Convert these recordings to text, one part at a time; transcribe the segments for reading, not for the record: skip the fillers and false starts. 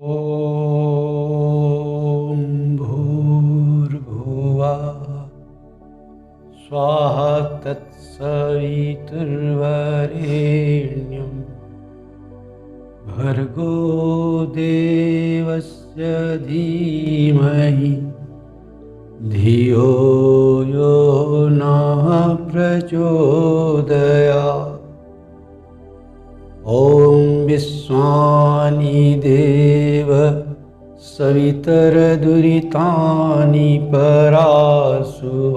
ॐ भूर्भुवः स्वाहा तत्सवितुर्वरेण्यं भर्गो देवस्य धीमहि धियो यो नः प्रचोदयात्। ॐ विश्वानि देव सवितरदुरितानि परासुव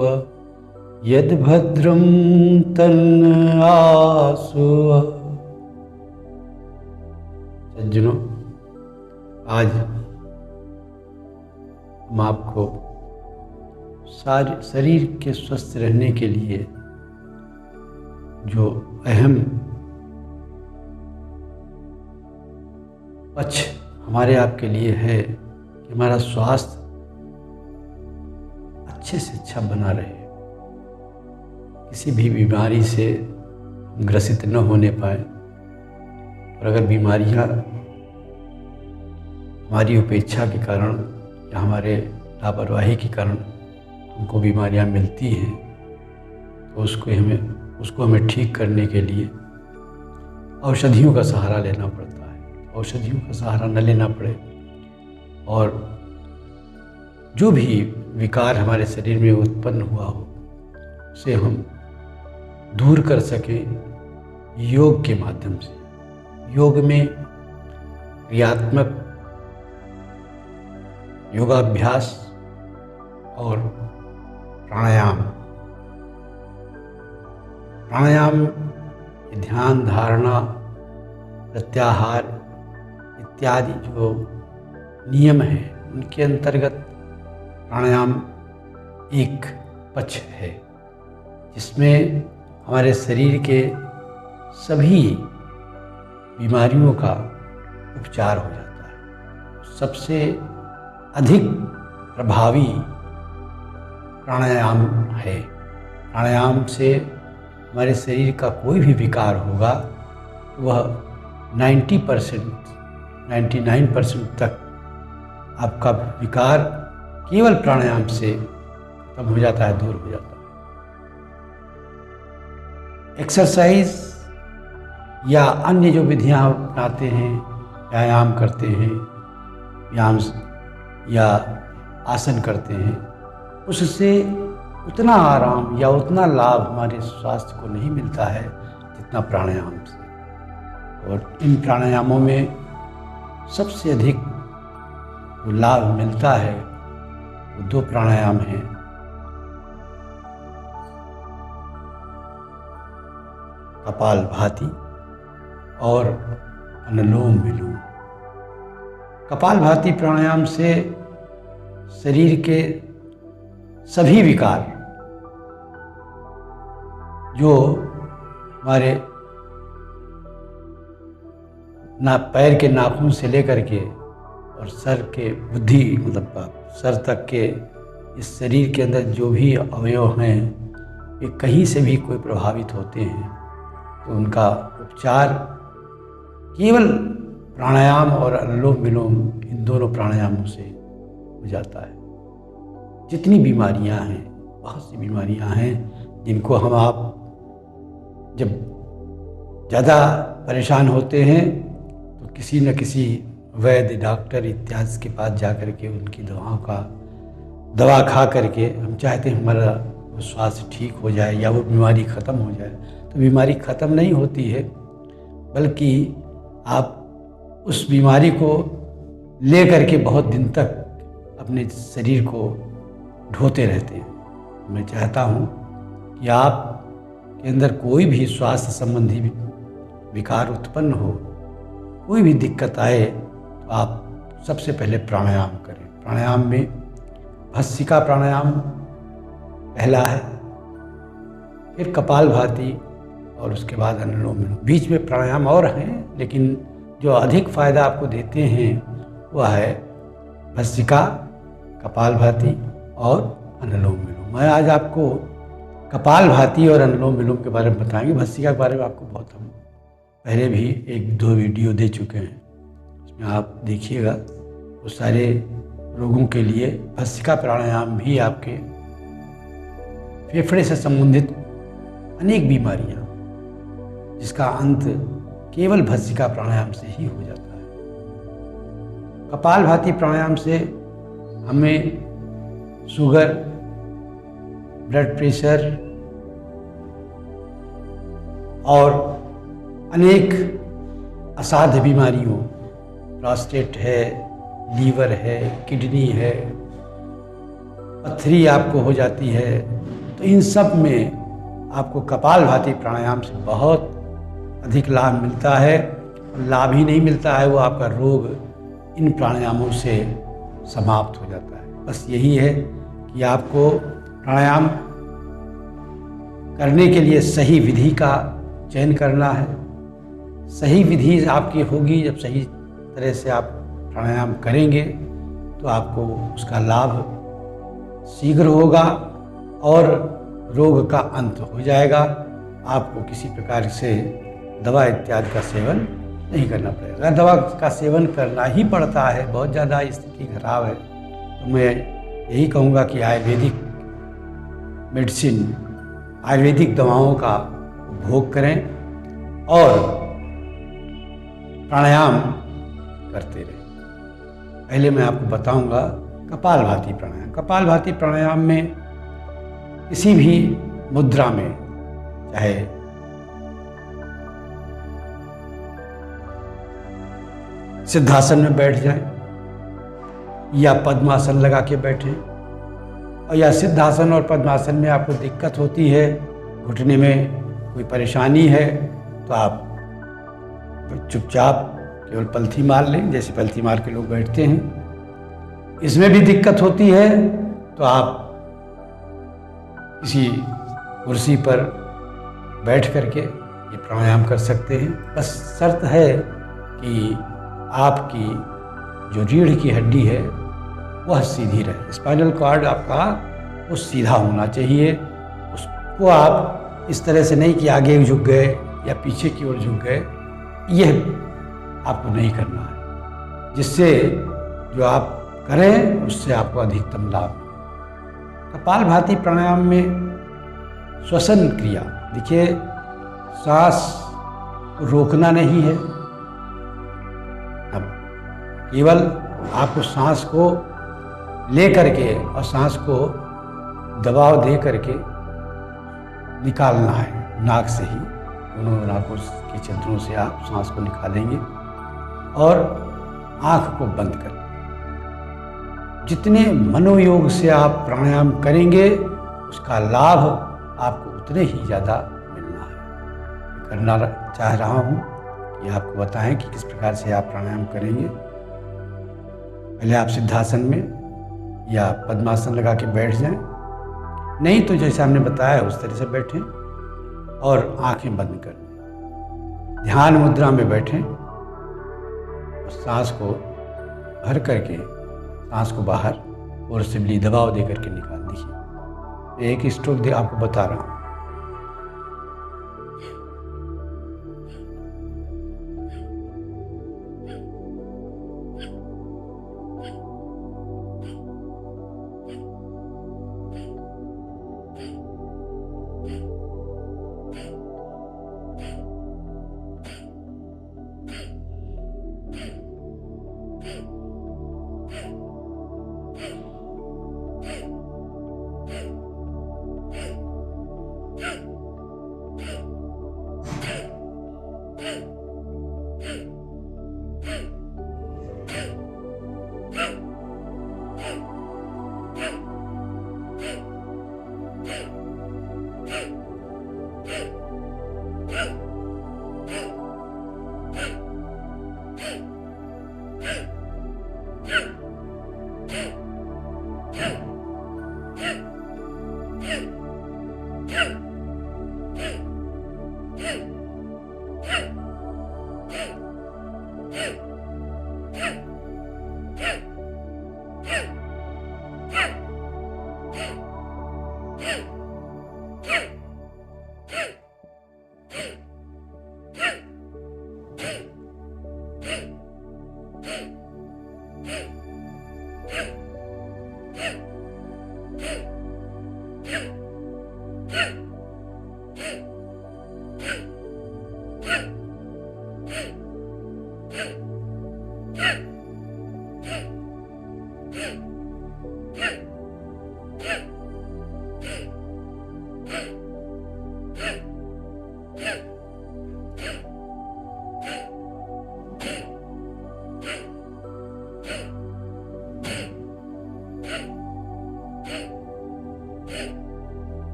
यद्भद्रं तन्न आसुव। सज्जनों, आज हम आपको शरीर के स्वस्थ रहने के लिए जो अहम पक्ष हमारे आपके लिए है कि हमारा स्वास्थ्य अच्छे से अच्छा बना रहे, किसी भी बीमारी से ग्रसित न होने पाए। और अगर बीमारियां हमारी उपेक्षा के कारण या हमारे लापरवाही के कारण हमको बीमारियां मिलती हैं, तो उसको हमें ठीक करने के लिए औषधियों का सहारा लेना पड़ता है। औषधियों का सहारा न लेना पड़े और जो भी विकार हमारे शरीर में उत्पन्न हुआ हो उसे हम दूर कर सकें योग के माध्यम से। योग में क्रियात्मक योगाभ्यास और प्राणायाम ध्यान धारणा प्रत्याहार इत्यादि जो नियम हैं उनके अंतर्गत प्राणायाम एक पक्ष है जिसमें हमारे शरीर के सभी बीमारियों का उपचार हो जाता है। सबसे अधिक प्रभावी प्राणायाम है। प्राणायाम से हमारे शरीर का कोई भी विकार होगा तो वह 99% तक आपका विकार केवल प्राणायाम से खत्म हो जाता है, दूर हो जाता है। एक्सरसाइज या अन्य जो विधियां अपनाते हैं, व्यायाम करते हैं, व्यायाम या आसन करते हैं, उससे उतना आराम या उतना लाभ हमारे स्वास्थ्य को नहीं मिलता है जितना प्राणायाम से। और इन प्राणायामों में सबसे अधिक जो लाभ मिलता है वो दो प्राणायाम हैं। कपालभाति और अनुलोम विलोम। कपालभाति प्राणायाम से शरीर के सभी विकार जो हमारे पैर के नाखून से लेकर के और सर के बुद्धि सर तक के इस शरीर के अंदर जो भी अवयव हैं वे कहीं से भी कोई प्रभावित होते हैं तो उनका उपचार केवल प्राणायाम और अनुलोम विलोम, इन दोनों प्राणायामों से हो जाता है। जितनी बीमारियां हैं, बहुत सी बीमारियां हैं जिनको आप जब ज़्यादा परेशान होते हैं तो किसी न किसी वैद्य, डॉक्टर इत्यादि के पास जा कर के उनकी दवा खा करके हम चाहते हैं हमारा स्वास्थ्य ठीक हो जाए या वो बीमारी ख़त्म हो जाए। तो बीमारी ख़त्म नहीं होती है, बल्कि आप उस बीमारी को ले करके बहुत दिन तक अपने शरीर को ढोते रहते हैं। मैं चाहता हूँ कि आप के अंदर कोई भी स्वास्थ्य संबंधी विकार उत्पन्न हो, कोई भी दिक्कत आए तो आप सबसे पहले प्राणायाम करें। प्राणायाम में भस्त्रिका प्राणायाम पहला है, फिर कपालभाति और उसके बाद अनुलोम विलोम। बीच में प्राणायाम और हैं, लेकिन जो अधिक फायदा आपको देते हैं वह है भस्त्रिका, कपालभाति और अनुलोम विलोम। मैं आज आपको कपालभाति और अनुलोम विलोम के बारे में बताएंगे। भस्त्रिका के बारे में आपको बहुत हम पहले भी 1-2 वीडियो दे चुके हैं। उसमें आप देखिएगा वो सारे रोगों के लिए भस्त्रिका प्राणायाम भी आपके फेफड़े से संबंधित अनेक बीमारियां जिसका अंत केवल भस्त्रिका प्राणायाम से ही हो जाता है। कपालभाति प्राणायाम से हमें शुगर, ब्लड प्रेशर और अनेक असाध्य बीमारियों, प्रोस्टेट है, लीवर है, किडनी है, पथरी आपको हो जाती है, तो इन सब में आपको कपालभाति प्राणायाम से बहुत अधिक लाभ मिलता है। लाभ ही नहीं मिलता है, वो आपका रोग इन प्राणायामों से समाप्त हो जाता है। बस यही है कि आपको प्राणायाम करने के लिए सही विधि का चयन करना है। सही विधि आपकी होगी, जब सही तरह से आप प्राणायाम करेंगे तो आपको उसका लाभ शीघ्र होगा और रोग का अंत हो जाएगा। आपको किसी प्रकार से दवा इत्यादि का सेवन नहीं करना पड़ेगा। दवा का सेवन करना ही पड़ता है, बहुत ज़्यादा स्थिति खराब है, तो मैं यही कहूँगा कि आयुर्वेदिक मेडिसिन, आयुर्वेदिक दवाओं का उपभोग करें और प्राणायाम करते रहें। पहले मैं आपको बताऊंगा कपालभाति प्राणायाम। कपालभाति प्राणायाम में किसी भी मुद्रा में, चाहे सिद्धासन में बैठ जाएं या पद्मासन लगा के बैठें, और या सिद्धासन और पद्मासन में आपको दिक्कत होती है, घुटने में कोई परेशानी है, तो आप चुपचाप केवल पलथी मार लें, जैसे पलथी मार के लोग बैठते हैं। इसमें भी दिक्कत होती है तो आप किसी कुर्सी पर बैठ करके ये प्राणायाम कर सकते हैं। बस शर्त है कि आपकी जो रीढ़ की हड्डी है वह सीधी रहे, स्पाइनल कॉर्ड आपका वो सीधा होना चाहिए। उसको आप इस तरह से नहीं कि आगे झुक गए या पीछे की ओर झुक गए, यह आपको नहीं करना है। जिससे जो आप करें उससे आपको अधिकतम लाभ मिले। कपालभाति प्राणायाम में श्वसन क्रिया, देखिए सांस को रोकना नहीं है, अब केवल आपको सांस को ले करके और सांस को दबाव दे करके निकालना है। नाक से ही, दोनों नाकों की छिद्रों से आप सांस को निकालेंगे और आँख को बंद कर। जितने मनोयोग से आप प्राणायाम करेंगे उसका लाभ आपको उतने ही ज़्यादा मिलना है। करना चाह रहा हूँ कि आपको बताएं कि किस प्रकार से आप प्राणायाम करेंगे। पहले आप सिद्धासन में या पद्मासन लगा के बैठ जाएं, नहीं तो जैसे हमने बताया उस तरह से बैठें और आंखें बंद कर दें। ध्यान मुद्रा में बैठें और सांस को भर करके सांस को बाहर और सिबली दबाव दे करके निकाल दीजिए। एक स्ट्रोक दे आपको बता रहा हूँ।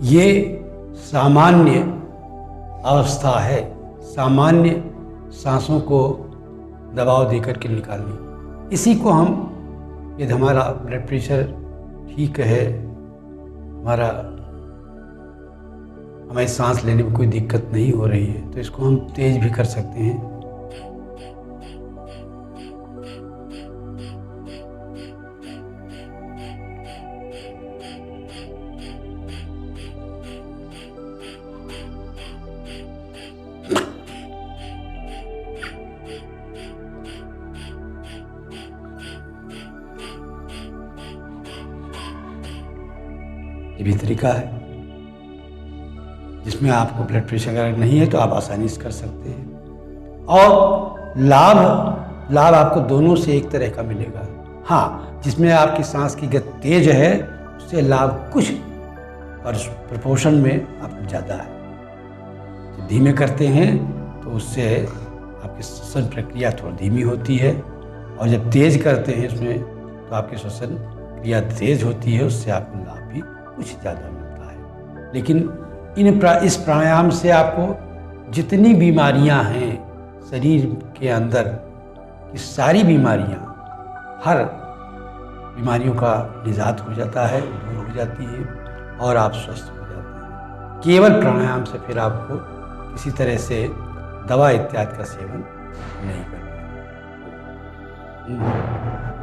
ये सामान्य अवस्था है, सामान्य सांसों को दबाव देकर के निकालनी। इसी को हम, यदि हमारा ब्लड प्रेशर ठीक है, हमें सांस लेने में कोई दिक्कत नहीं हो रही है, तो इसको हम तेज भी कर सकते हैं। ये भी तरीका है जिसमें आपको ब्लड प्रेशर अगर नहीं है तो आप आसानी से कर सकते हैं। और लाभ आपको दोनों से एक तरह का मिलेगा। हाँ, जिसमें आपकी सांस की गति तेज है उससे लाभ कुछ प्रपोर्शन में आपको ज़्यादा है। जब धीमे करते हैं तो उससे आपकी श्वसन प्रक्रिया थोड़ी धीमी होती है, और जब तेज करते हैं इसमें तो आपकी श्वसन क्रिया तेज होती है, उससे आपको लाभ भी कुछ ज़्यादा मिलता है। लेकिन इस प्राणायाम से आपको जितनी बीमारियां हैं शरीर के अंदर की सारी बीमारियां, हर बीमारियों का निजात हो जाता है, दूर हो जाती है और आप स्वस्थ हो जाते हैं। केवल प्राणायाम से फिर आपको किसी तरह से दवा इत्यादि का सेवन नहीं करना है।